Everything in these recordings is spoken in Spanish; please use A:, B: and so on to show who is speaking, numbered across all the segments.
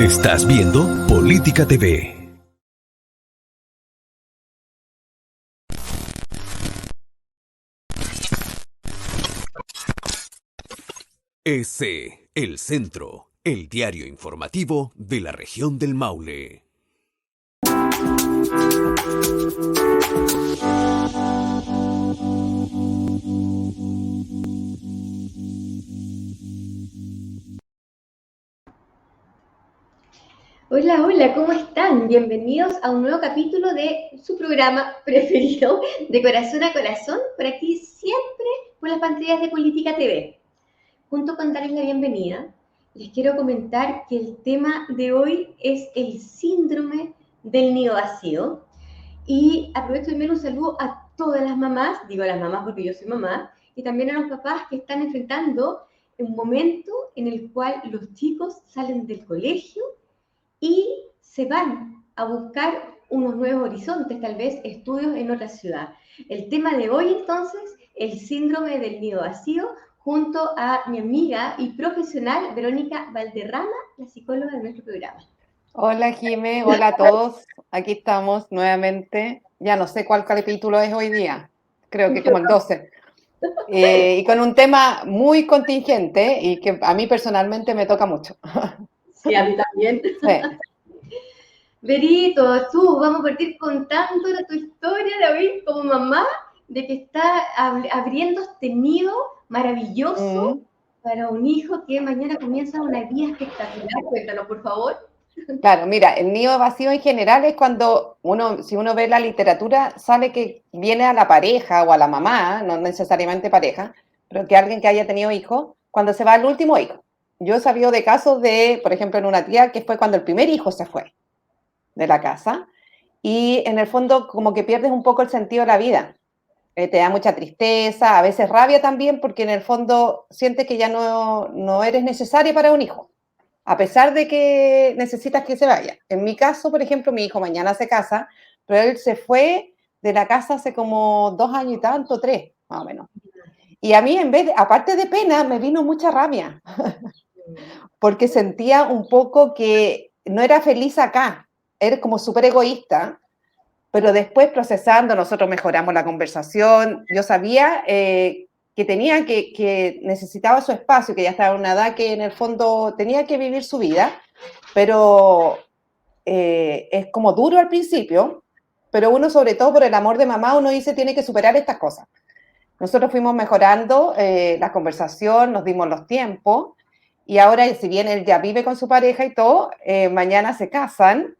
A: Estás viendo Política TV. EC, El Centro, el diario informativo de la región del Maule.
B: Hola, hola, ¿cómo están? Bienvenidos a un nuevo capítulo de su programa preferido, de Corazón a Corazón, por aquí siempre por las pantallas de Política TV. Junto con darles la bienvenida, les quiero comentar que el tema de hoy es el síndrome del nido vacío. Y aprovecho de enviar un saludo a todas las mamás, digo a las mamás porque yo soy mamá, y también a los papás que están enfrentando un momento en el cual los chicos salen del colegio y se van a buscar unos nuevos horizontes, tal vez estudios en otra ciudad. El tema de hoy entonces, el síndrome del nido vacío, junto a mi amiga y profesional Verónica Valderrama, la psicóloga de nuestro programa.
C: Hola Jimé, hola a todos, aquí estamos nuevamente, ya no sé cuál capítulo es hoy día, creo que como el 12, y con un tema muy contingente y que a mí personalmente me toca mucho.
B: Sí, a mí también.
C: Sí.
B: Verito, tú, vamos a partir contando tu historia de hoy como mamá, de que está abriendo este nido maravilloso para un hijo que mañana comienza una vida espectacular. Cuéntanos, por favor.
C: Claro, mira, el nido vacío en general es cuando si uno ve la literatura, sale que viene a la pareja o a la mamá, no necesariamente pareja, pero que alguien que haya tenido hijos, cuando se va el último hijo. Yo he sabido de casos de, por ejemplo, en una tía que fue cuando el primer hijo se fue de la casa y en el fondo como que pierdes un poco el sentido de la vida. Te da mucha tristeza, a veces rabia también, porque en el fondo sientes que ya no eres necesaria para un hijo, a pesar de que necesitas que se vaya. En mi caso, por ejemplo, mi hijo mañana se casa, pero él se fue de la casa hace como 2 años y tanto, 3, más o menos. Y a mí, aparte de pena, me vino mucha rabia, porque sentía un poco que no era feliz acá, era como súper egoísta, pero después procesando, nosotros mejoramos la conversación, yo sabía que tenía que necesitaba su espacio, que ya estaba en una edad que en el fondo tenía que vivir su vida, pero es como duro al principio, pero uno sobre todo por el amor de mamá, uno dice tiene que superar estas cosas. Nosotros fuimos mejorando la conversación, nos dimos los tiempos, y ahora, si bien él ya vive con su pareja y todo, mañana se casan,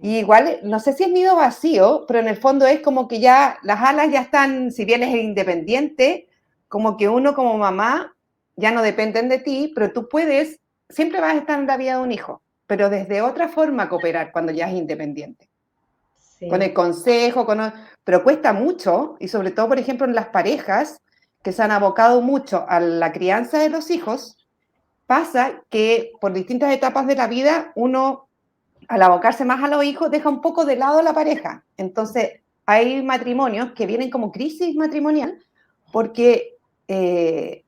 C: y igual, no sé si es nido vacío, pero en el fondo es como que ya las alas ya están, si bien es independiente, como que uno como mamá ya no dependen de ti, pero tú puedes, siempre vas a estar en la vida de un hijo, pero desde otra forma cooperar cuando ya es independiente.
B: Sí.
C: Con el consejo, pero cuesta mucho, y sobre todo, por ejemplo, en las parejas que se han abocado mucho a la crianza de los hijos, pasa que por distintas etapas de la vida uno al abocarse más a los hijos, deja un poco de lado a la pareja. Entonces, hay matrimonios que vienen como crisis matrimonial porque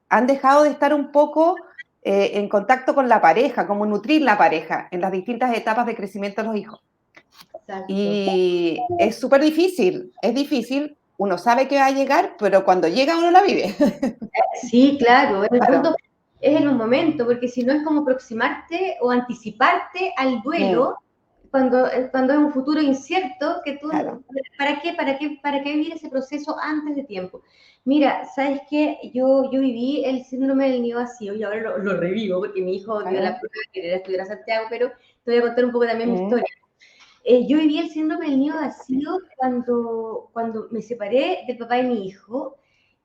C: han dejado de estar un poco en contacto con la pareja, como nutrir la pareja en las distintas etapas de crecimiento de los hijos.
B: Exacto.
C: Y es súper difícil, es difícil, uno sabe que va a llegar, pero cuando llega uno la vive.
B: Sí, claro, en el
C: Claro.
B: fondo es en un momento, porque si no es como aproximarte o anticiparte al duelo cuando es un futuro incierto, que tú,
C: Claro.
B: ¿para qué vivir ese proceso antes de tiempo? Mira, ¿sabes qué? Yo viví el síndrome del nido vacío y ahora lo revivo porque mi hijo dio la prueba de querer estudiar a Santiago, pero te voy a contar un poco también mi historia. Yo viví el síndrome del nido vacío cuando me separé del papá de mi hijo.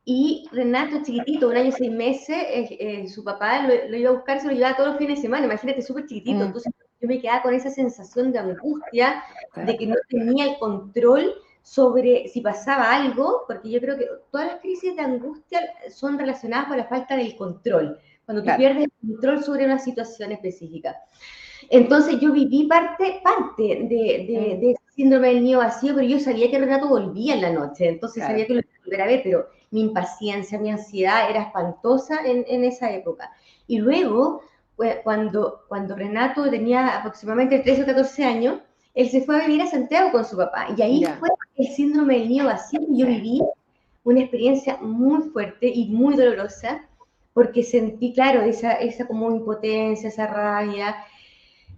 B: Y Renato, chiquitito, 1 año 6 meses, su papá lo iba a buscar, se lo llevaba todos los fines de semana, imagínate, súper chiquitito. Entonces yo me quedaba con esa sensación de angustia, de que no tenía el control sobre si pasaba algo, porque yo creo que todas las crisis de angustia son relacionadas con la falta del control, cuando tú pierdes el control sobre una situación específica. Entonces yo viví parte de ese síndrome del nido vacío, pero yo sabía que Renato volvía en la noche, entonces sabía que lo iba a volver a ver, pero mi impaciencia, mi ansiedad era espantosa en esa época. Y luego, cuando Renato tenía aproximadamente 13 o 14 años, él se fue a vivir a Santiago con su papá. Y ahí
C: Ya.
B: fue el síndrome del niño vacío. Y yo viví una experiencia muy fuerte y muy dolorosa, porque sentí, claro, esa como impotencia, esa rabia.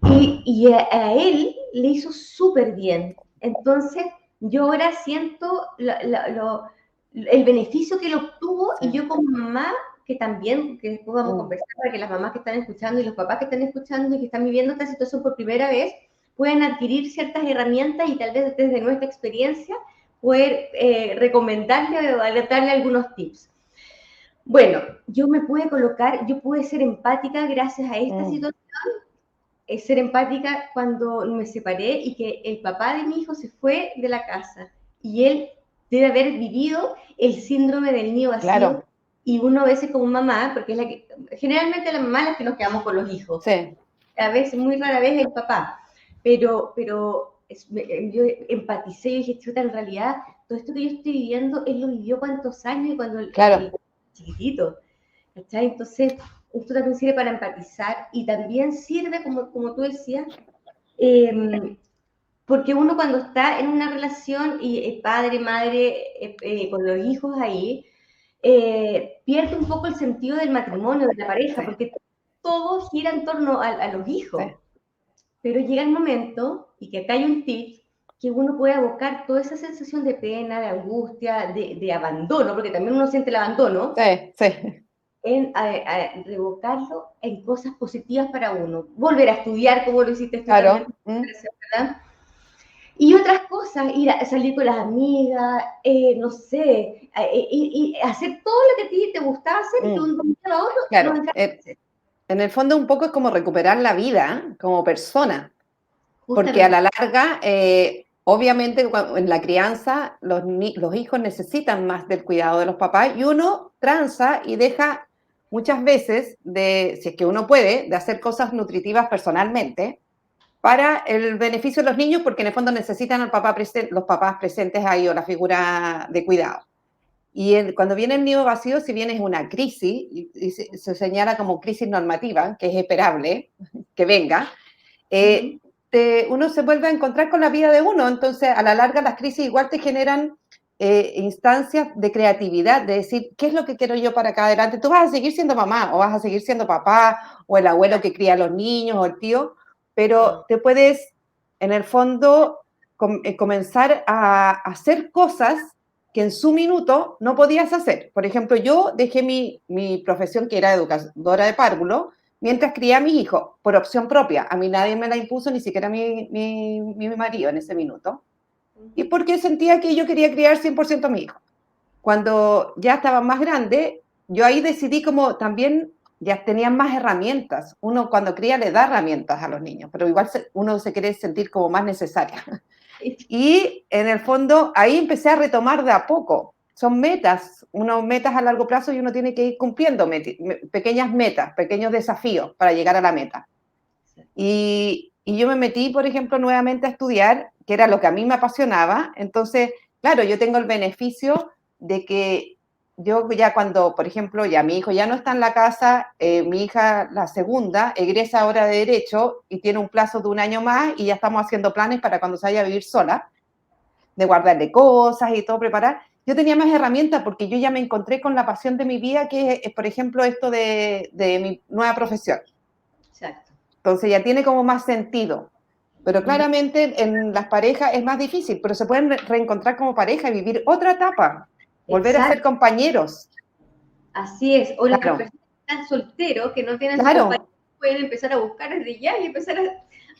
B: Y a él le hizo súper bien. Entonces, yo ahora siento el beneficio que él obtuvo,
C: Sí.
B: y yo como mamá, que también, que después vamos a
C: Mm.
B: conversar para que las mamás que están escuchando y los papás que están escuchando y que están viviendo esta situación por primera vez, puedan adquirir ciertas herramientas y tal vez desde nuestra experiencia poder recomendarle o darle algunos tips. Bueno, yo me pude colocar, yo pude ser empática gracias a esta situación, ser empática cuando me separé y que el papá de mi hijo se fue de la casa y él debe haber vivido el síndrome del nido vacío.
C: Claro.
B: Y uno a veces como mamá, porque es la que, generalmente las mamás las que nos quedamos con los hijos,
C: Sí.
B: a veces, muy rara vez el papá, pero yo empaticé y dije, chuta, en realidad, todo esto que yo estoy viviendo, él lo vivió cuántos años y cuando
C: Claro.
B: el chiquitito, ¿cachai? Entonces, esto también sirve para empatizar y también sirve, como tú decías, porque uno cuando está en una relación y padre, madre, con los hijos ahí, pierde un poco el sentido del matrimonio, de la pareja,
C: Sí.
B: porque todo gira en torno a los hijos.
C: Sí.
B: Pero llega el momento, y que acá hay un tip, que uno puede abocar toda esa sensación de pena, de angustia, de abandono, porque también uno siente el abandono,
C: Sí. Sí.
B: en revocarlo en cosas positivas para uno. Volver a estudiar como lo hiciste tú
C: Claro.
B: también, ¿verdad? Y otras cosas, ir a salir con las amigas, no sé, y hacer todo lo que a ti te gustaba hacer y que un domingo a otro
C: Claro.
B: no enganches.
C: En el fondo un poco es como recuperar la vida como persona, porque
B: Justamente.
C: a la larga, obviamente en la crianza los hijos necesitan más del cuidado de los papás y uno tranza y deja muchas veces, si es que uno puede, de hacer cosas nutritivas personalmente para el beneficio de los niños, porque en el fondo necesitan los papás presentes ahí o la figura de cuidado. Y cuando viene el nido vacío, si bien es una crisis, y se señala como crisis normativa, que es esperable que venga, uno se vuelve a encontrar con la vida de uno. Entonces, a la larga, las crisis igual te generan instancias de creatividad, de decir, ¿qué es lo que quiero yo para acá adelante? Tú vas a seguir siendo mamá, o vas a seguir siendo papá, o el abuelo que cría a los niños, o el tío, pero te puedes, en el fondo, comenzar a hacer cosas que en su minuto no podías hacer. Por ejemplo, yo dejé mi profesión, que era educadora de párvulo, mientras crié a mis hijos, por opción propia. A mí nadie me la impuso, ni siquiera mi marido en ese minuto. Y porque sentía que yo quería criar 100% a mi hijo. Cuando ya estaba más grande, yo ahí decidí como también ya tenían más herramientas. Uno cuando cría le da herramientas a los niños, pero igual uno se quiere sentir como más necesaria. Y en el fondo ahí empecé a retomar de a poco. Son metas a largo plazo y uno tiene que ir cumpliendo pequeñas metas, pequeños desafíos para llegar a la meta. Y yo me metí, por ejemplo, nuevamente a estudiar, que era lo que a mí me apasionaba. Entonces, claro, yo tengo el beneficio de que yo ya cuando, por ejemplo, ya mi hijo ya no está en la casa, mi hija, la segunda, egresa ahora de Derecho y tiene un plazo de 1 año más y ya estamos haciendo planes para cuando se vaya a vivir sola, de guardarle cosas y todo preparar. Yo tenía más herramientas porque yo ya me encontré con la pasión de mi vida, que es, por ejemplo, esto de mi nueva profesión.
B: Exacto.
C: Entonces ya tiene como más sentido. Pero claramente en las parejas es más difícil, pero se pueden reencontrar como pareja y vivir otra etapa, volver a ser compañeros.
B: Así es. O las
C: Claro.
B: personas que están solteros, que no tienen
C: Claro.
B: compañeros, pueden empezar a buscar desde ya y empezar a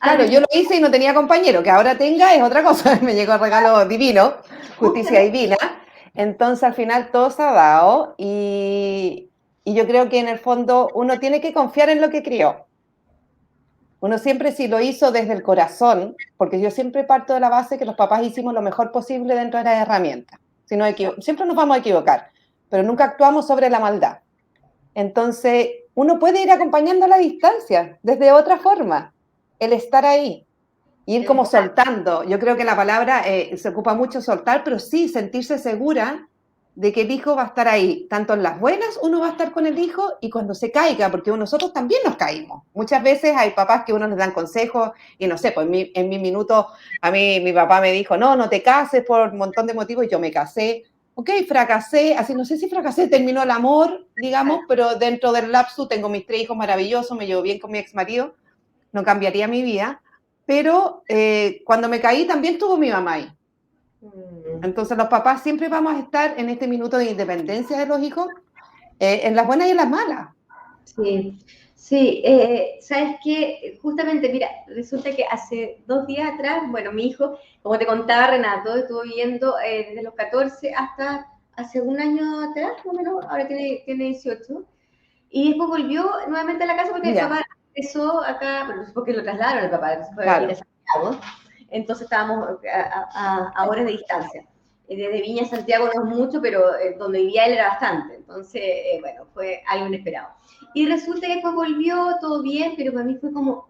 C: Claro, yo lo hice y no tenía compañero, que ahora tenga es otra cosa, me llegó el regalo divino, justicia divina. Entonces al final todo se ha dado y yo creo que en el fondo uno tiene que confiar en lo que crió. Uno siempre si lo hizo desde el corazón, porque yo siempre parto de la base que los papás hicimos lo mejor posible dentro de las herramientas. Si siempre nos vamos a equivocar, pero nunca actuamos sobre la maldad. Entonces, uno puede ir acompañando a la distancia, desde otra forma, el estar ahí, ir como soltando. Yo creo que la palabra se ocupa mucho soltar, pero sí sentirse segura de que el hijo va a estar ahí, tanto en las buenas uno va a estar con el hijo y cuando se caiga, porque nosotros también nos caímos. Muchas veces hay papás que uno les dan consejos y no sé, pues en mi minuto a mí mi papá me dijo, no te cases por un montón de motivos y yo me casé. Ok, fracasé, así no sé si fracasé, terminó el amor, digamos, pero dentro del lapso tengo mis 3 hijos maravillosos, me llevo bien con mi ex marido, no cambiaría mi vida, pero cuando me caí también tuvo mi mamá ahí. Entonces los papás siempre vamos a estar en este minuto de independencia de los hijos, en las buenas y en las malas.
B: Sí, sí, sabes que justamente, mira, resulta que hace 2 días atrás, bueno, mi hijo, como te contaba Renato, estuvo viviendo desde los 14 hasta hace un año atrás, más o menos, ahora tiene 18, y después volvió nuevamente a la casa porque el
C: Ya,
B: papá empezó acá, bueno, porque lo trasladaron el papá, se fue a vivir
C: claro,
B: a Santiago, entonces estábamos a horas de distancia. Desde Viña a Santiago no es mucho, pero donde vivía él era bastante, entonces, bueno, fue algo inesperado. Y resulta que después volvió, todo bien, pero para mí fue como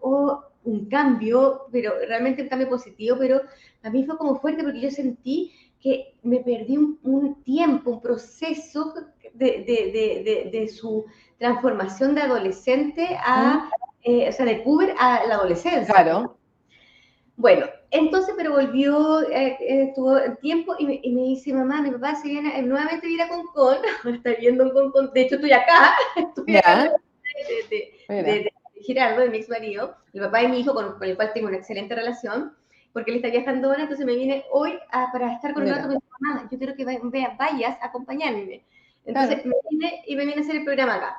B: un cambio, pero realmente un cambio positivo, pero para mí fue como fuerte porque yo sentí que me perdí un tiempo, un proceso de su transformación de adolescente o sea, de puber a la adolescencia.
C: claro.
B: Bueno, entonces, pero volvió, estuvo el tiempo y me dice, mamá, mi papá se viene, nuevamente viene a Concón, ahora está viviendo en Concón, de hecho estoy acá,
C: Ya, mira,
B: de Gerardo, de mi ex marido, el papá de mi hijo, con el cual tengo una excelente relación, porque él está viajando ahora, entonces me viene hoy para estar con un rato,
C: mira,
B: me dice, mamá, yo quiero que vayas a acompañarme. Entonces
C: claro.
B: me viene a hacer el programa acá.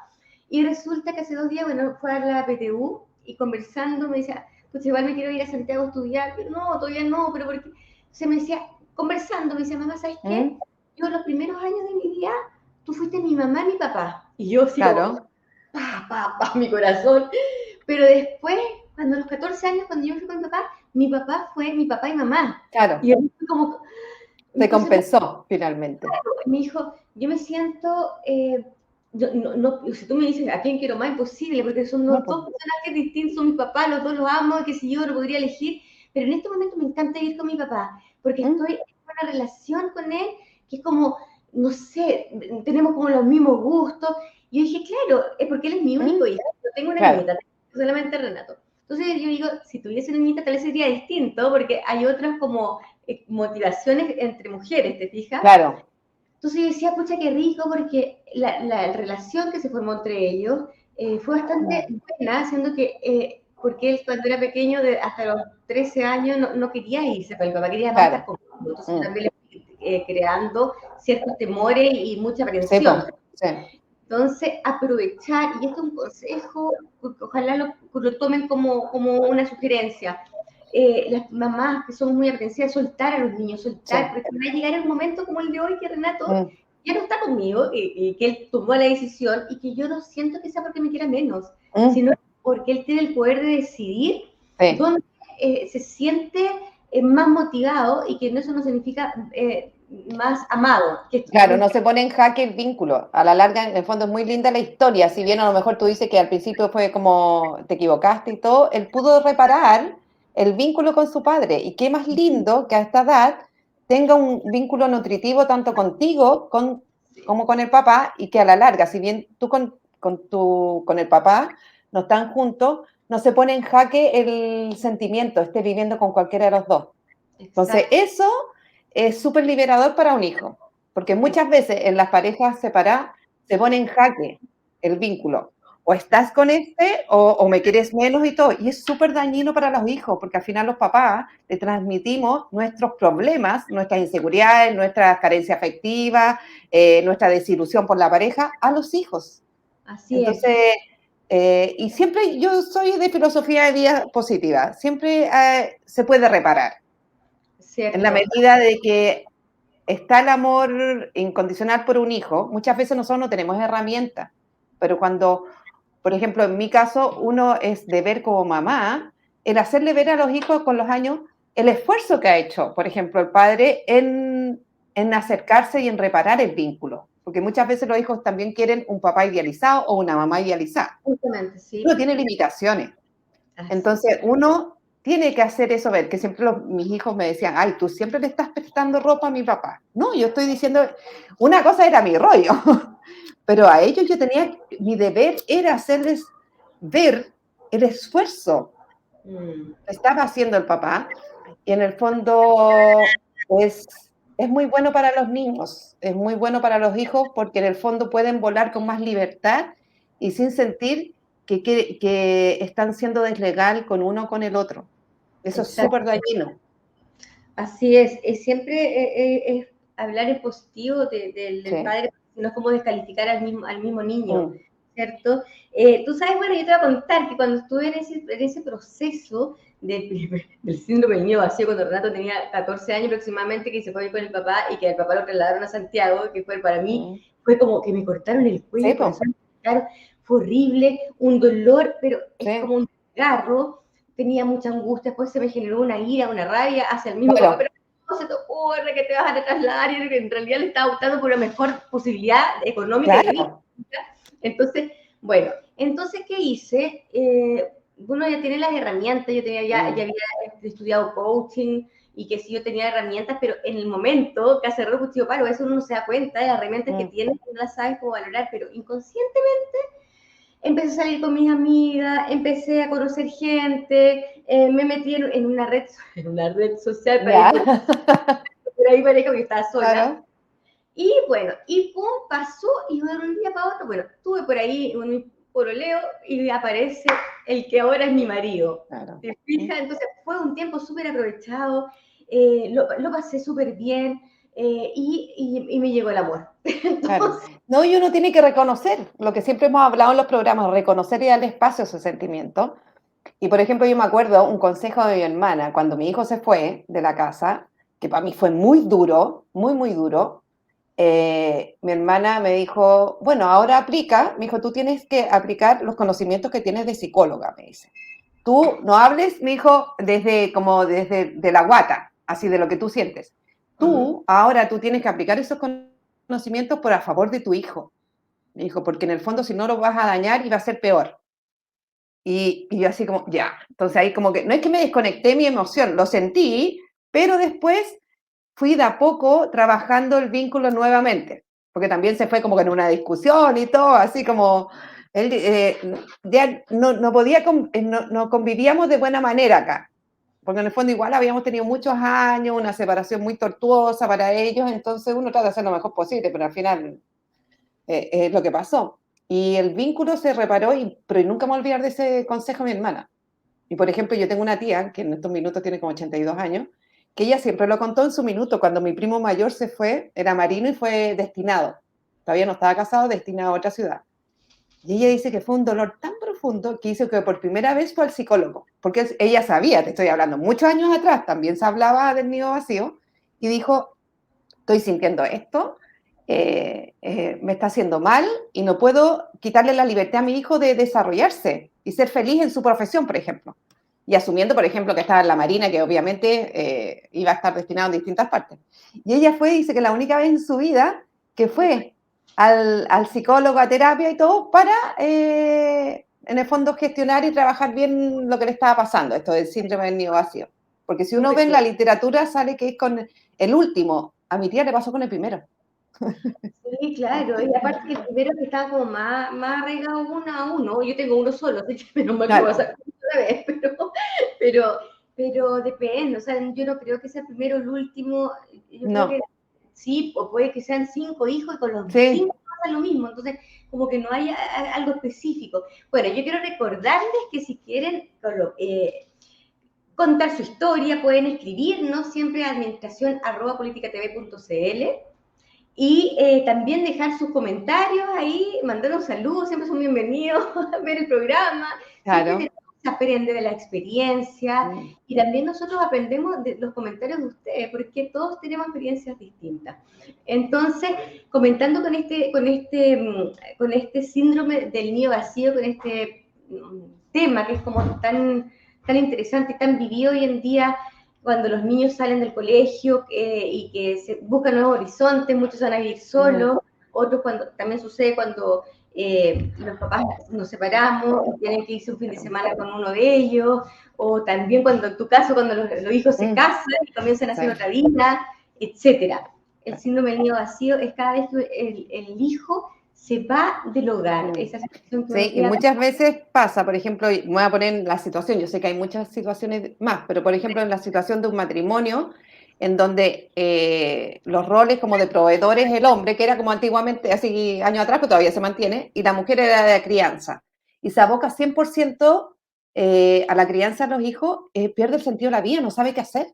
B: Y resulta que hace 2 días, bueno, fue a la PTU y conversando me decía, pues igual me quiero ir a Santiago a estudiar, pero no, todavía no, pero porque se me decía, conversando, me decía, mamá, ¿sabes qué? Yo los primeros años de mi vida, tú fuiste mi mamá y mi papá. Y yo sigo,
C: Claro,
B: mi corazón. Pero después, cuando a los 14 años, cuando yo fui con mi papá fue mi papá y mamá.
C: claro,
B: Y a mí fue como,
C: se
B: entonces
C: compensó finalmente.
B: me dijo, yo me siento, si tú me dices a quién quiero más, imposible, porque son
C: No,
B: los
C: pues.
B: dos personajes distintos, son mis papás, los dos los amo, qué sé yo, lo podría elegir, pero en este momento me encanta ir con mi papá, porque estoy en una relación con él que es como, no sé, tenemos como los mismos gustos, y yo dije, claro, es porque él es mi único hijo, yo tengo una
C: Claro,
B: niñita, solamente Renato. Entonces yo digo, si tuviese una niñita tal vez sería distinto, porque hay otras como motivaciones entre mujeres, ¿te fijas?
C: claro,
B: Entonces yo decía, pucha, qué rico, porque la relación que se formó entre ellos fue bastante buena, siendo que, porque él cuando era pequeño, hasta los 13 años, no quería irse con el papá, quería más estar
C: claro.
B: conmigo. Entonces también le fui creando ciertos temores y mucha
C: Sí,
B: aprensión.
C: pues, sí.
B: Entonces, aprovechar, y esto es un consejo, ojalá lo tomen como una sugerencia. Las mamás que son muy aprensivas, soltar a los niños,
C: Sí.
B: soltar, porque va a llegar el momento como el de hoy que Renato
C: Mm,
B: ya no está conmigo, y que él tomó la decisión y que yo no siento que sea porque me quiera menos,
C: mm,
B: sino porque él tiene el poder de decidir
C: sí.
B: dónde se siente más motivado y que eso no significa más amado. Que
C: Claro, no se pone en jaque el vínculo. A la larga, en el fondo, es muy linda la historia. Si bien a lo mejor tú dices que al principio fue como te equivocaste y todo, él pudo reparar el vínculo con su padre. Y qué más lindo que a esta edad tenga un vínculo nutritivo tanto contigo como con el papá y que a la larga, si bien tú con el papá no están juntos, no se pone en jaque el sentimiento, esté viviendo con cualquiera de los dos. Entonces,
B: Exacto.
C: eso es súper liberador para un hijo, porque muchas veces en las parejas separadas se pone en jaque el vínculo. O estás con este o me quieres menos y todo. Y es súper dañino para los hijos, porque al final los papás le transmitimos nuestros problemas, nuestras inseguridades, nuestras carencias afectivas, nuestra desilusión por la pareja a los hijos.
B: Así es.
C: Entonces, y siempre yo soy de filosofía de vida positiva, siempre se puede reparar en la
B: Cierto.
C: medida de que está el amor incondicional por un hijo. Muchas veces nosotros no tenemos herramientas, pero cuando, por ejemplo, en mi caso, uno es de ver como mamá, el hacerle ver a los hijos con los años el esfuerzo que ha hecho, por ejemplo, el padre en acercarse y en reparar el vínculo. Porque muchas veces los hijos también quieren un papá idealizado o una mamá idealizada.
B: Justamente, sí.
C: Uno tiene limitaciones.
B: Así.
C: Entonces, uno tiene que hacer eso ver, que siempre mis hijos me decían, ay, tú siempre le estás prestando ropa a mi papá. No, yo estoy diciendo, una cosa era mi rollo, pero a ellos yo tenía, mi deber era hacerles ver el esfuerzo que estaba haciendo el papá, y en el fondo es muy bueno para los niños, es muy bueno para los hijos, porque en el fondo pueden volar con más libertad y sin sentir que están siendo deslegal con uno o con el otro. Eso es súper dañino.
B: Así es siempre es hablar en positivo del
C: Sí.
B: padre, no es como descalificar al mismo niño, ¿cierto? Tú sabes, bueno, yo te voy a contar que cuando estuve en ese proceso del síndrome del niño vacío, cuando Renato tenía 14 años aproximadamente, que se fue con el papá y que el papá lo trasladaron a Santiago, que fue para mí, fue como que me cortaron el cuello,
C: Sí,
B: el corazón, claro, fue horrible, un dolor, pero es como un desgarro. Tenía mucha angustia, después se me generó una ira, una rabia hacia el mismo papá, pero no se te ocurre que te vas a trasladar, y que en realidad le estaba optando por una mejor posibilidad económica de vida. Entonces, bueno, ¿qué hice? Uno ya tiene las herramientas, yo ya había estudiado coaching, y que sí, yo tenía herramientas, pero en el momento que hace el cuchillo palo, eso uno no se da cuenta de las herramientas que tiene, no las sabes cómo valorar, pero inconscientemente empecé a salir con mis amigas, empecé a conocer gente, me metí en una red social, por ahí pareja que estaba sola. Claro. Y bueno, y pum, pasó, y de un día para otro, bueno, tuve por ahí un poroleo y aparece el que ahora es mi marido. Claro. ¿Te fijas? Entonces fue un tiempo súper aprovechado, lo pasé súper bien. Y me llegó el amor. Entonces,
C: claro. No, y uno tiene que reconocer lo que siempre hemos hablado en los programas, reconocer y darle espacio a sus sentimientos. Y por ejemplo, yo me acuerdo un consejo de mi hermana cuando mi hijo se fue de la casa, que para mí fue muy duro, muy, muy duro. Mi hermana me dijo, bueno, ahora aplica, me dijo, tú tienes que aplicar los conocimientos que tienes de psicóloga, me dice. Tú no hables, me dijo, desde de la guata, así de lo que tú sientes. Tú, ahora tú tienes que aplicar esos conocimientos por a favor de tu hijo. Me dijo, porque en el fondo si no lo vas a dañar y va a ser peor. Y yo así como, ya. Entonces ahí como que, no es que me desconecté mi emoción, lo sentí, pero después fui de a poco trabajando el vínculo nuevamente, porque también se fue como que en una discusión y todo, así como, él ya no podía, no convivíamos de buena manera acá, porque en el fondo igual habíamos tenido muchos años, una separación muy tortuosa para ellos, entonces uno trata de hacer lo mejor posible, pero al final es lo que pasó. Y el vínculo se reparó, pero nunca me voy a olvidar de ese consejo de mi hermana. Y por ejemplo, yo tengo una tía, que en estos minutos tiene como 82 años, que ella siempre lo contó en su minuto, cuando mi primo mayor se fue, era marino y fue destinado. Todavía no estaba casado, destinado a otra ciudad. Y ella dice que fue un dolor tan profundo que hizo que por primera vez fue al psicólogo, porque ella sabía, te estoy hablando, muchos años atrás también se hablaba del nido vacío, y dijo, estoy sintiendo esto, me está haciendo mal y no puedo quitarle la libertad a mi hijo de desarrollarse y ser feliz en su profesión, por ejemplo. Y asumiendo, por ejemplo, que estaba en la Marina, que obviamente iba a estar destinado en distintas partes. Y ella dice que la única vez en su vida que fue al psicólogo, a terapia y todo, para, en el fondo, gestionar y trabajar bien lo que le estaba pasando, esto del síndrome del nido vacío. Porque si uno ve en la literatura, sale que es con el último. A mi tía le pasó con el primero.
B: Sí, claro, y aparte que el primero que estaba como más arraigado uno a uno, yo tengo uno solo, así que menos mal que lo voy a sacar otra vez, pero depende, o sea, yo no creo que sea el primero o el último, yo creo que sí, o puede que sean 5 hijos y con los 5 pasa lo mismo, entonces como que no hay algo específico. Bueno, yo quiero recordarles que si quieren contar su historia, pueden escribirnos siempre a administración@politicatv.cl. Y también dejar sus comentarios ahí, mandar un saludo, siempre son bienvenidos a ver el programa. Claro. Siempre se aprende de la experiencia y también nosotros aprendemos de los comentarios de ustedes, porque todos tenemos experiencias distintas. Entonces, comentando con este síndrome del nido vacío, con este tema que es como tan interesante y tan vivido hoy en día, cuando los niños salen del colegio y que se buscan nuevos horizontes, muchos van a vivir solos, otros también sucede cuando los papás nos separamos y tienen que irse un fin de semana con uno de ellos, o también cuando en tu caso, cuando los hijos se casan y comienzan a hacer otra vida, etcétera. El síndrome del nido vacío es cada vez que el hijo se va del hogar. Esa situación que
C: Sí, y muchas veces pasa, por ejemplo, me voy a poner en la situación, yo sé que hay muchas situaciones más, pero por ejemplo en la situación de un matrimonio en donde los roles como de proveedores, el hombre, que era como antiguamente, así años atrás, pero todavía se mantiene, y la mujer era de la crianza, y se aboca 100% a la crianza de los hijos, pierde el sentido de la vida, no sabe qué hacer.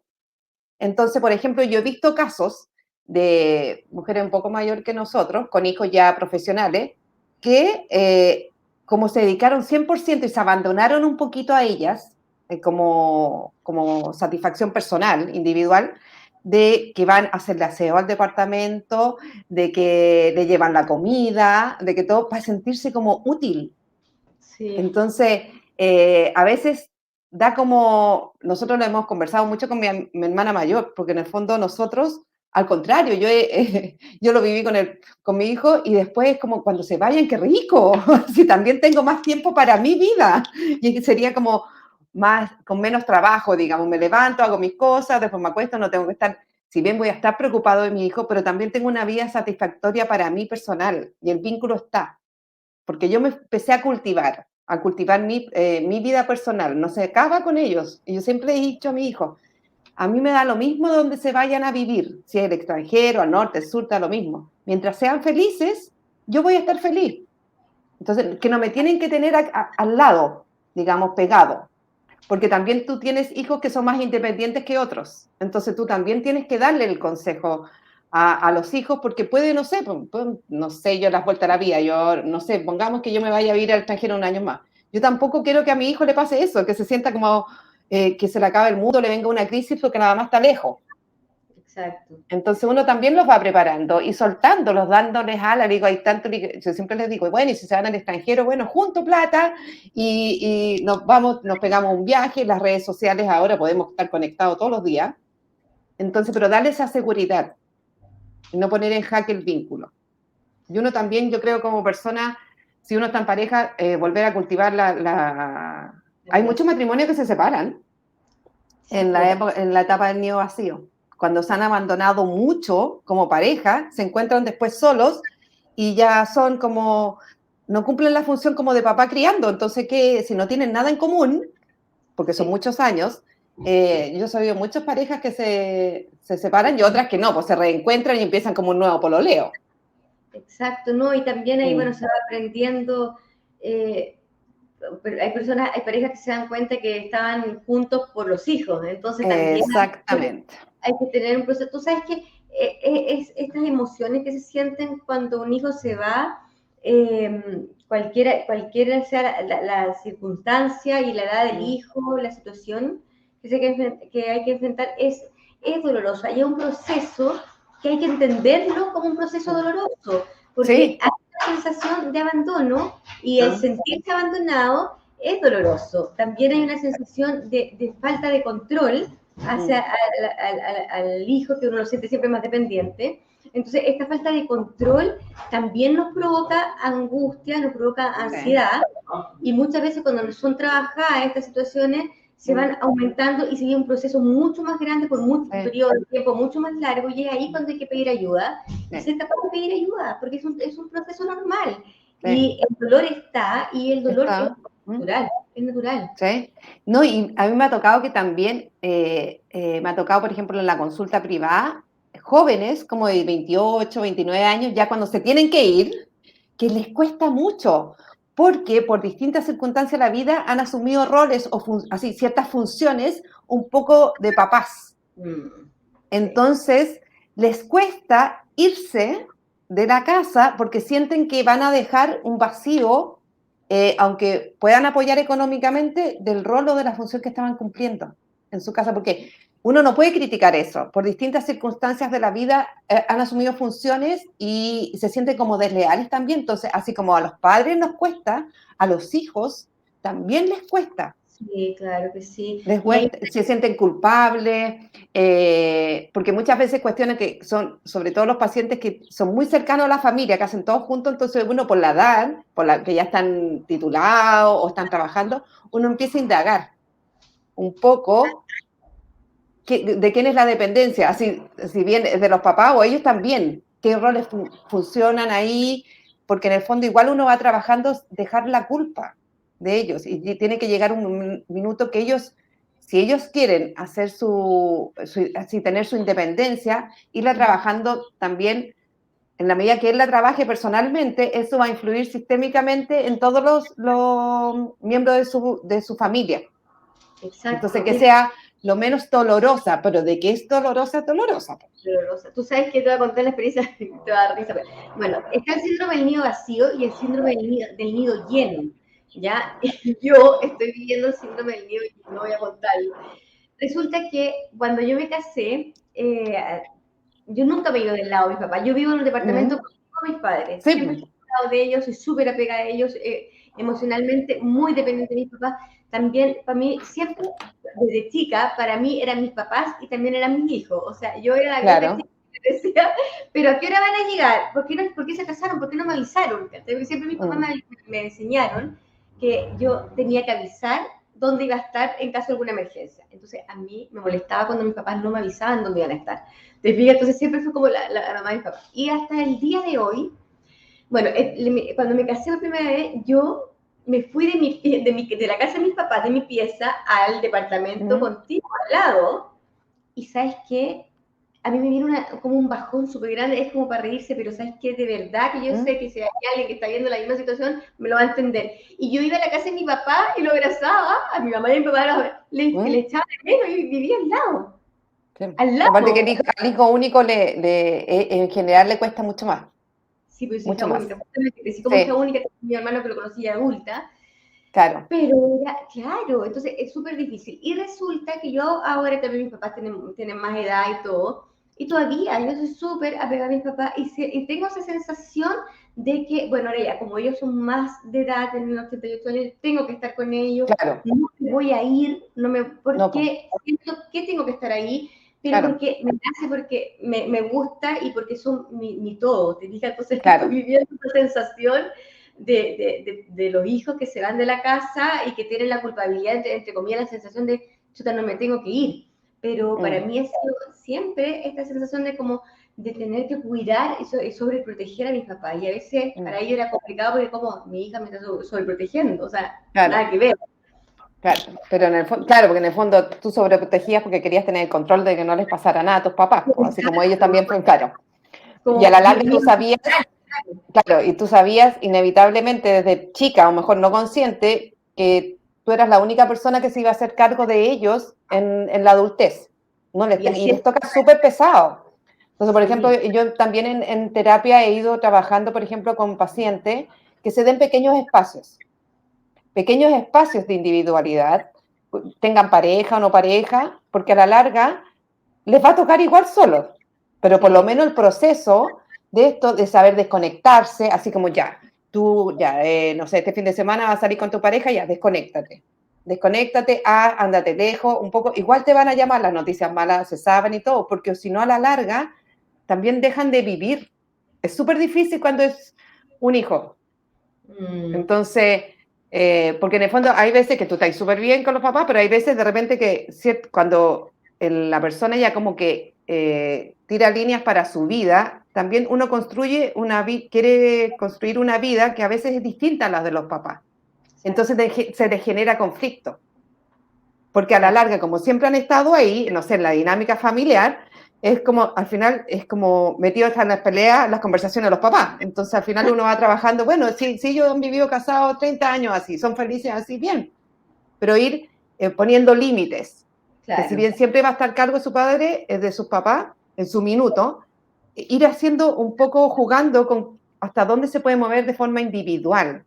C: Entonces, por ejemplo, yo he visto casos de mujeres un poco mayor que nosotros, con hijos ya profesionales, que como se dedicaron 100% y se abandonaron un poquito a ellas, como satisfacción personal, individual, de que van a hacerle aseo al departamento, de que le llevan la comida, de que todo, para sentirse como útil.
B: Sí.
C: Entonces, a veces da como, nosotros lo hemos conversado mucho con mi hermana mayor, porque en el fondo nosotros, al contrario, yo lo viví con mi hijo y después es como cuando se vayan, qué rico, si también tengo más tiempo para mi vida, y sería como más, con menos trabajo, digamos, me levanto, hago mis cosas, después me acuesto, no tengo que estar, si bien voy a estar preocupado de mi hijo, pero también tengo una vida satisfactoria para mí personal, y el vínculo está, porque yo me empecé a cultivar mi vida personal, no se acaba con ellos. Y yo siempre he dicho a mi hijo, a mí me da lo mismo de donde se vayan a vivir, si es el extranjero, al norte, al sur, da lo mismo. Mientras sean felices, yo voy a estar feliz. Entonces, que no me tienen que tener al lado, digamos, pegado. Porque también tú tienes hijos que son más independientes que otros. Entonces tú también tienes que darle el consejo a los hijos, porque puede, no sé, no sé, yo las vueltas a la vida, yo no sé, pongamos que yo me vaya a ir al extranjero un año más. Yo tampoco quiero que a mi hijo le pase eso, que se sienta como que se le acabe el mundo, le venga una crisis porque nada más está lejos.
B: Exacto.
C: Entonces uno también los va preparando y soltándolos, dándoles alas, digo, hay tanto, yo siempre les digo, bueno, y si se van al extranjero, bueno, junto plata y nos vamos, nos pegamos un viaje, las redes sociales ahora podemos estar conectados todos los días, entonces, pero darle esa seguridad y no poner en jaque el vínculo. Y uno también, yo creo como persona, si uno está en pareja, volver a cultivar Hay muchos matrimonios que se separan en la etapa del nido vacío. Cuando se han abandonado mucho como pareja, se encuentran después solos y ya son como, no cumplen la función como de papá criando. Entonces, que si no tienen nada en común, porque son muchos años, yo he sabido muchas parejas que se separan y otras que no, pues se reencuentran y empiezan como un nuevo pololeo.
B: Exacto, ¿no? Y también ahí, bueno, se va aprendiendo, hay personas, hay parejas que se dan cuenta que estaban juntos por los hijos, entonces también
C: Exactamente.
B: hay que tener un proceso. Tú sabes que estas emociones que se sienten cuando un hijo se va, cualquiera sea la circunstancia y la edad del hijo, la situación que hay que enfrentar, es doloroso. Hay un proceso que hay que entenderlo como un proceso doloroso, porque
C: Sí.
B: hay una sensación de abandono y el sentirse abandonado es doloroso. También hay una sensación de falta de control hacia al hijo, que uno lo siente siempre más dependiente. Entonces, esta falta de control también nos provoca angustia, nos provoca ansiedad, y muchas veces cuando son trabajadas estas situaciones, se van aumentando y sigue un proceso mucho más grande por un periodo de tiempo mucho más largo, y es ahí cuando hay que pedir ayuda. Y se está para pedir ayuda, porque es un proceso normal. Y el dolor está, y el dolor es natural, es natural.
C: Sí. No, y a mí me ha tocado que también, me ha tocado, por ejemplo, en la consulta privada, jóvenes como de 28, 29 años, ya cuando se tienen que ir, que les cuesta mucho, porque por distintas circunstancias de la vida han asumido roles o así ciertas funciones un poco de papás. Entonces, les cuesta irse de la casa porque sienten que van a dejar un vacío, aunque puedan apoyar económicamente, del rol o de la función que estaban cumpliendo en su casa, porque uno no puede criticar eso. Por distintas circunstancias de la vida han asumido funciones y se sienten como desleales también. Entonces, así como a los padres nos cuesta, a los hijos también les cuesta.
B: Sí, claro que sí. Y
C: Después
B: hay,
C: se sienten culpables, porque muchas veces cuestionan que son, sobre todo los pacientes que son muy cercanos a la familia, que hacen todos juntos, entonces uno por la edad, por la que ya están titulados o están trabajando, uno empieza a indagar un poco de quién es la dependencia, así, si bien es de los papás o ellos también, qué roles funcionan ahí, porque en el fondo igual uno va trabajando dejar la culpa de ellos y tiene que llegar un minuto que ellos, si ellos quieren hacer así tener su independencia, irla trabajando también en la medida que él la trabaje personalmente, eso va a influir sistémicamente en todos los miembros de su familia. Entonces,
B: exacto.
C: que
B: Mira,
C: sea lo menos dolorosa, pero de que es dolorosa, es dolorosa.
B: dolorosa. Tú sabes que te voy a contar la experiencia, te va a dar risa. Bueno, está el síndrome del nido vacío y el síndrome del nido lleno. ¿Ya? Yo estoy viviendo el síndrome del nido lleno, no voy a contarlo. Resulta que cuando yo me casé, yo nunca me he ido del lado de mis papás. Yo vivo en un departamento
C: Mm.
B: con mis padres.
C: Sí,
B: Siempre estoy al lado de ellos, soy súper apegada a ellos, emocionalmente muy dependiente de mis papás. También, para mí, siempre, desde chica, para mí eran mis papás y también eran mis hijos. O sea, yo era la vieja
C: claro.
B: chica que decía, pero ¿a qué hora van a llegar? ¿Por qué se casaron? ¿Por qué no me avisaron? Porque siempre mis papás
C: Mm.
B: me enseñaron que yo tenía que avisar dónde iba a estar en caso de alguna emergencia. Entonces, a mí me molestaba cuando mis papás no me avisaban dónde iban a estar. ¿Te fijas? Entonces, siempre fue como la mamá de mis papás. Y hasta el día de hoy, bueno, cuando me casé por primera vez, yo me fui de la casa de mis papás, de mi pieza, al departamento
C: Mm.
B: contiguo al lado. Y ¿sabes qué? A mí me viene como un bajón súper grande, es como para reírse, pero ¿sabes qué? De verdad que yo sé
C: Mm.
B: que si hay alguien que está viendo la misma situación, me lo va a entender. Y yo iba a la casa de mi papá y lo abrazaba, a mi mamá y a mi papá le
C: Mm.
B: echaba de menos y vivía al lado.
C: Sí.
B: Al
C: Aparte que
B: lado.
C: al hijo único en general le cuesta mucho más,
B: Sí, pues soy hija
C: mucho más.
B: única. Justamente crecí como hija
C: Sí,
B: única, mi hermano que lo conocía adulta.
C: claro.
B: Pero era, claro, entonces es súper difícil. Y resulta que yo ahora también mis papás tienen más edad y todo, y todavía yo soy súper apegada a mis papás y tengo esa sensación de que, bueno, ahora ya, como ellos son más de edad, tienen 88 años, tengo que estar con ellos,
C: Claro.
B: no me voy a ir, no me,
C: No, pues,
B: porque siento que tengo que estar ahí, pero
C: claro,
B: porque me nace, porque me gusta y porque son mi todo, ¿te fijas? Entonces estoy
C: claro.
B: viviendo esa sensación de los hijos que se van de la casa y que tienen la culpabilidad, entre comillas, la sensación de, chuta, no me tengo que ir. Pero para
C: Mm.
B: mí ha sido siempre esta sensación de como de tener que cuidar y sobreproteger a mis papás. Y a veces
C: Mm.
B: para ellos era complicado porque como mi hija me está sobreprotegiendo, o sea,
C: Claro,
B: nada que ver.
C: claro. Pero en el fondo, claro, porque en el fondo tú sobreprotegías porque querías tener el control de que no les pasara nada a tus papás, pues, así como ellos
B: Exacto,
C: también fueron, claro. Y a
B: como
C: la
B: mi,
C: larga
B: mi
C: tú sabías, claro, y tú sabías inevitablemente desde chica, o mejor no consciente, que tú eras la única persona que se iba a hacer cargo de ellos en la adultez. No les,
B: y
C: y
B: así es,
C: les toca súper pesado. Entonces, por ejemplo,
B: sí,
C: yo también en terapia he ido trabajando, por ejemplo, con pacientes que se den pequeños espacios de individualidad, tengan pareja o no pareja, porque a la larga les va a tocar igual solo, pero por lo
B: sí,
C: menos el proceso de esto, de saber desconectarse, así como ya, tú ya, no sé, este fin de semana vas a salir con tu pareja, ya, desconéctate, ándate lejos, un poco, igual te van a llamar, las noticias malas se saben y todo, porque si no a la larga también dejan de vivir. Es súper difícil cuando es un hijo.
B: mm,
C: Entonces, porque en el fondo hay veces que tú estás súper bien con los papás, pero hay veces de repente que cuando la persona ya como que tira líneas para su vida, también uno quiere construir una vida que a veces es distinta a la de los papás. Entonces
B: exacto,
C: se les genera conflicto. Porque a la
B: exacto.
C: larga, como siempre han estado ahí, no sé, en la dinámica familiar, es como, al final, es como metidos en las peleas, las conversaciones de los papás. Entonces, al final uno va trabajando, bueno, si ellos han vivido casados 30 años así, son felices así, bien. Pero ir poniendo límites, que si
B: Claro,
C: bien siempre va a estar cargo de su padre, es de sus papás, en su minuto, ir haciendo un poco, jugando con hasta dónde se puede mover de forma individual,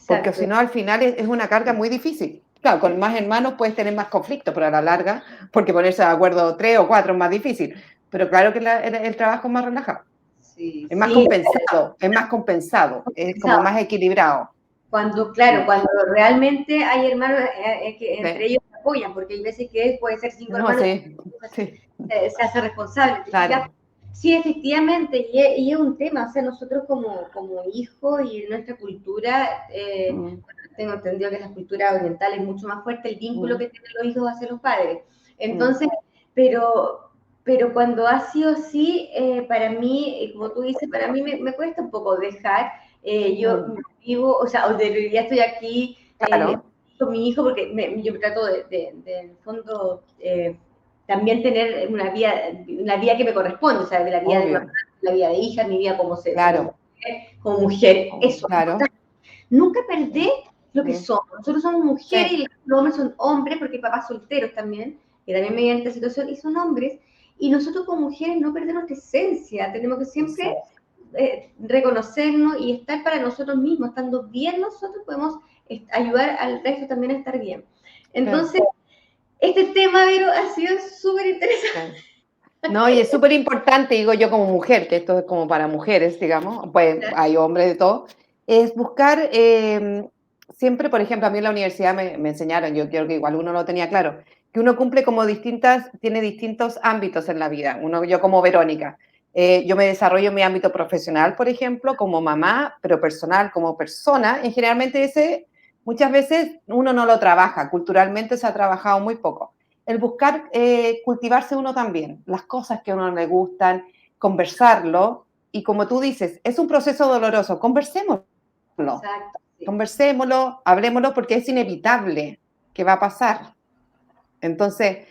C: porque si
B: exacto.
C: no, al final es una carga muy difícil. Claro, con más hermanos puedes tener más conflictos, pero a la larga, porque ponerse de acuerdo 3 o 4 es más difícil. Pero claro que el trabajo es más relajado,
B: Sí,
C: es más
B: sí,
C: compensado, es más compensado, es como más equilibrado.
B: Claro,
C: Sí,
B: cuando realmente hay hermanos que entre
C: sí.
B: ellos se apoyan, porque hay veces que puede ser 5
C: No,
B: hermanos
C: sí, sí,
B: y se hace responsable, ¿te fijas?
C: claro.
B: Sí, efectivamente, y es un tema, o sea, nosotros como hijos y en nuestra cultura,
C: Mm,
B: tengo entendido que en la cultura oriental es mucho más fuerte el vínculo
C: mm,
B: que tienen los hijos hacia los padres.
C: mm,
B: Entonces, pero cuando ha sido así, para mí, como tú dices, para mí me cuesta un poco dejar. Yo
C: mm.
B: vivo, o sea, ya estoy aquí
C: Claro,
B: con mi hijo porque yo me trato de en el fondo, también tener una vida que me corresponde, o sea, de la vida de mamá,
C: obvio,
B: la vida de hija, mi vida
C: claro,
B: como mujer, eso.
C: claro,
B: Nunca perder lo que
C: sí,
B: somos. Nosotros somos mujeres
C: sí,
B: y los hombres son hombres, porque hay papás solteros también, que también mediante esta situación, y son hombres. Y nosotros como mujeres no perder nuestra esencia, tenemos que siempre
C: exacto.
B: reconocernos y estar para nosotros mismos. Estando bien nosotros podemos ayudar al resto también a estar bien.
C: Sí,
B: Entonces, este tema, Vero, ha sido súper interesante.
C: sí. No, y es súper importante, digo yo como mujer, que esto es como para mujeres, digamos, pues hay hombres de todo, es buscar siempre, por ejemplo, a mí en la universidad me enseñaron, yo creo que igual uno lo tenía claro, que uno cumple como tiene distintos ámbitos en la vida. Yo como Verónica, yo me desarrollo en mi ámbito profesional, por ejemplo, como mamá, pero personal, como persona, y generalmente muchas veces uno no lo trabaja, culturalmente se ha trabajado muy poco el buscar cultivarse uno también, las cosas que a uno le gustan, conversarlo, y como tú dices, es un proceso doloroso,
B: Exacto, sí.
C: conversémoslo, hablemoslo, porque es inevitable que va a pasar. Entonces,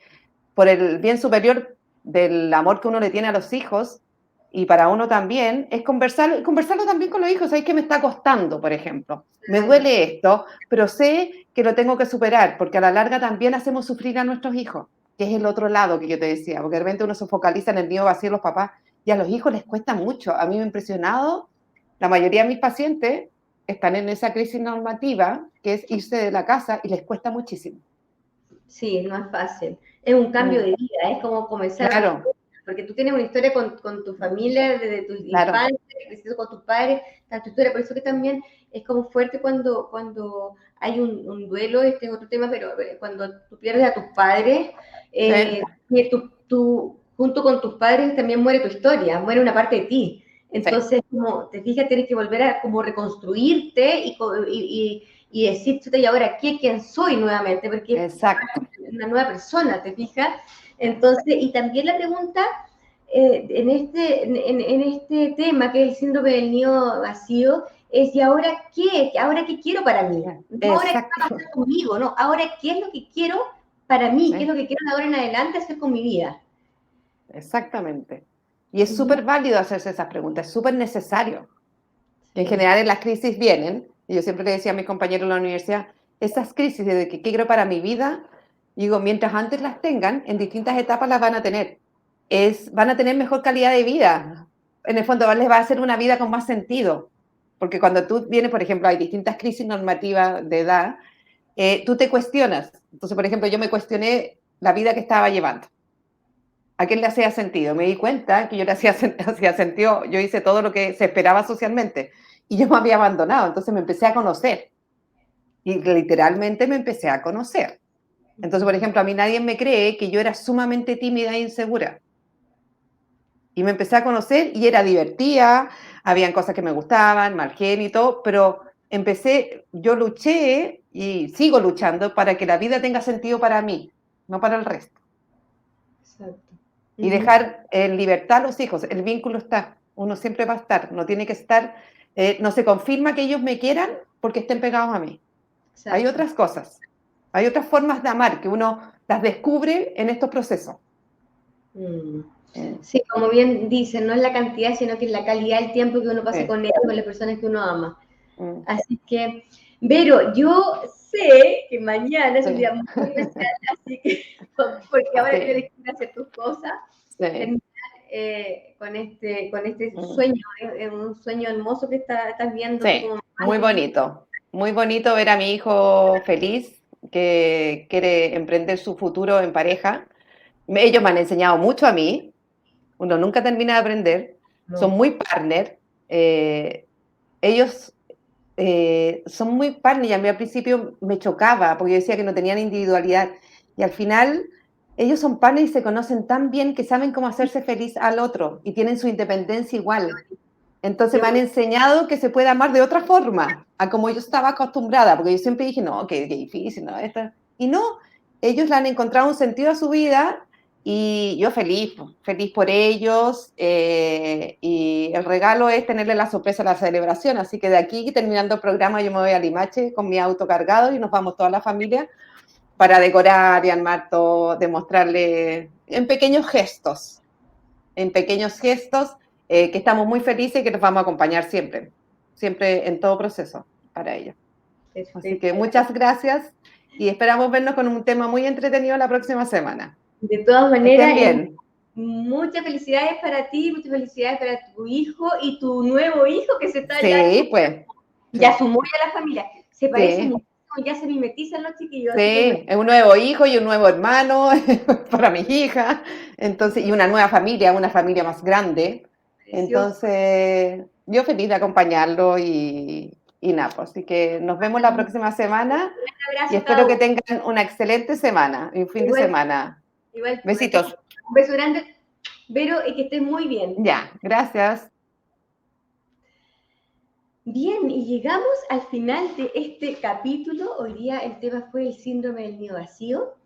C: por el bien superior del amor que uno le tiene a los hijos, y para uno también, es conversarlo también con los hijos. ¿Sabes qué me está costando, por ejemplo? Me
B: Claro.
C: duele esto, pero sé que lo tengo que superar, porque a la larga también hacemos sufrir a nuestros hijos, que es el otro lado que yo te decía, porque de repente uno se focaliza en el nido vacío de los papás, y a los hijos les cuesta mucho. A mí me ha impresionado, la mayoría de mis pacientes están en esa crisis normativa, que es irse de la casa, y les cuesta muchísimo.
B: Sí, no es fácil. Es un cambio
C: Mm,
B: de vida, es como comenzar otra
C: claro,
B: historia, porque tú tienes una historia con tu familia, desde tu
C: claro.
B: infancia, creciendo con tus padres, está tu historia, por eso que también es como fuerte cuando hay un duelo, este es otro tema, pero cuando tú pierdes a tus padres,
C: Sí,
B: y junto con tus padres también muere tu historia, muere una parte de ti.
C: sí,
B: Entonces, como te fijas, tienes que volver a como reconstruirte y decir, chuta, ¿y ahora qué? ¿Quién soy nuevamente? Porque
C: exacto.
B: una nueva persona, ¿te fijas? Entonces, y también la pregunta en este tema, que es el síndrome del nido vacío, es ¿y ahora qué? ¿Ahora qué quiero para mí? No ahora qué va a
C: Exacto,
B: pasar conmigo, no, ahora qué es lo que quiero para mí, qué es
C: sí,
B: lo que quiero de ahora en adelante hacer con mi vida.
C: exactamente. Y es
B: Ujú.
C: súper válido hacerse esas preguntas, es súper necesario. Que en
B: Sí,
C: general en las crisis vienen, y yo siempre le decía a mis compañeros en la universidad, esas crisis de que qué quiero para mi vida, digo, mientras antes las tengan, en distintas etapas las van a tener. Van a tener mejor calidad de vida. En el fondo les va a hacer una vida con más sentido. Porque cuando tú vienes, por ejemplo, hay distintas crisis normativas de edad, tú te cuestionas. Entonces, por ejemplo, yo me cuestioné la vida que estaba llevando. ¿A quién le hacía sentido? Me di cuenta que yo le hacía sentido, yo hice todo lo que se esperaba socialmente y yo me había abandonado, entonces me empecé a conocer y literalmente me empecé a conocer. Entonces, por ejemplo, a mí nadie me cree que yo era sumamente tímida e insegura y me empecé a conocer y era divertida, habían cosas que me gustaban, mal genio, pero yo luché y sigo luchando para que la vida tenga sentido para mí, no para el resto.
B: exacto.
C: Y
B: Ujú.
C: dejar en libertad a los hijos. El vínculo está, uno siempre va a estar, no tiene que estar, no se confirma que ellos me quieran porque estén pegados a mí. Hay
B: Exacto.
C: otras cosas, hay otras formas de amar que uno las descubre en estos procesos.
B: Mm.
C: Mm,
B: Sí, como bien dicen, no es la cantidad, sino que es la calidad del tiempo que uno pasa
C: sí,
B: con ellos, con las personas que uno ama.
C: mm,
B: Así que, Vero, yo sé que mañana es un
C: sí,
B: día muy especial, así que, porque ahora tienes
C: sí,
B: que ir a hacer tus cosas,
C: sí.
B: terminar con este
C: Mm,
B: sueño, un sueño hermoso que estás viendo tú
C: sí,
B: como mamá y tu hijo.
C: muy bonito ver a mi hijo feliz, que quiere emprender su futuro en pareja. Ellos me han enseñado mucho a mí, uno nunca termina de aprender, son
B: No,
C: muy partner, ellos son muy partner, y a mí al principio me chocaba, porque yo decía que no tenían individualidad, y al final ellos son partner y se conocen tan bien que saben cómo hacerse feliz al otro, y tienen su independencia igual. Entonces me han enseñado que se puede amar de otra forma, a como yo estaba acostumbrada, porque yo siempre dije, no, qué difícil, no, esto. Y no, ellos le han encontrado un sentido a su vida y yo feliz por ellos. Y el regalo es tenerle la sorpresa a la celebración. Así que de aquí, terminando el programa, yo me voy a Limache con mi auto cargado y nos vamos toda la familia para decorar y armar todo, demostrarle en pequeños gestos, que estamos muy felices y que nos vamos a acompañar siempre, siempre en todo proceso para ellos. Así que muchas gracias y esperamos vernos con un tema muy entretenido la próxima semana.
B: De todas maneras,
C: bien.
B: Muchas felicidades para ti, muchas felicidades para tu hijo y tu nuevo hijo que se está ya sumó a la familia. Se parece mucho, ya se mimetizan los chiquillos.
C: Sí, es un nuevo hijo y un nuevo hermano para mis hijas, entonces, y una nueva familia, una familia más grande. Entonces, yo feliz de acompañarlo y nada, pues, así que nos vemos la próxima semana y espero que tengan una excelente semana y un fin de semana.
B: Igual,
C: besitos.
B: Un beso grande, Vero, y que estés muy bien.
C: Ya, gracias.
B: Bien, y llegamos al final de este capítulo. Hoy día el tema fue el síndrome del nido vacío.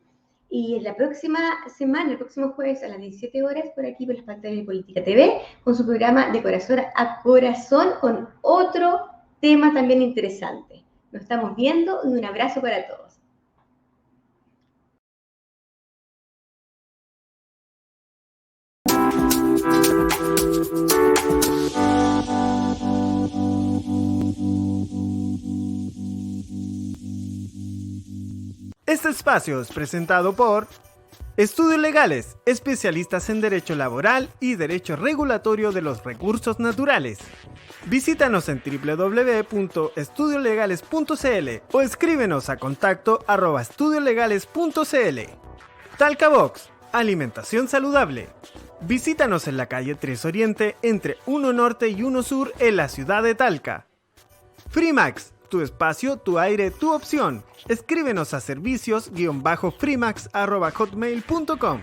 B: Y en la próxima semana, el próximo jueves a las 17 horas, por aquí por las pantallas de Política TV, con su programa De Corazón a Corazón, con otro tema también interesante. Nos estamos viendo y un abrazo para todos.
D: Este espacio es presentado por Estudios Legales, especialistas en Derecho Laboral y Derecho Regulatorio de los Recursos Naturales. Visítanos en www.estudiolegales.cl o escríbenos a contacto@estudiolegales.cl. Talca Box, alimentación saludable. Visítanos en la calle 3 Oriente entre 1 Norte y 1 Sur en la ciudad de Talca. Freemax, tu espacio, tu aire, tu opción. Escríbenos a servicios-freemax@hotmail.com.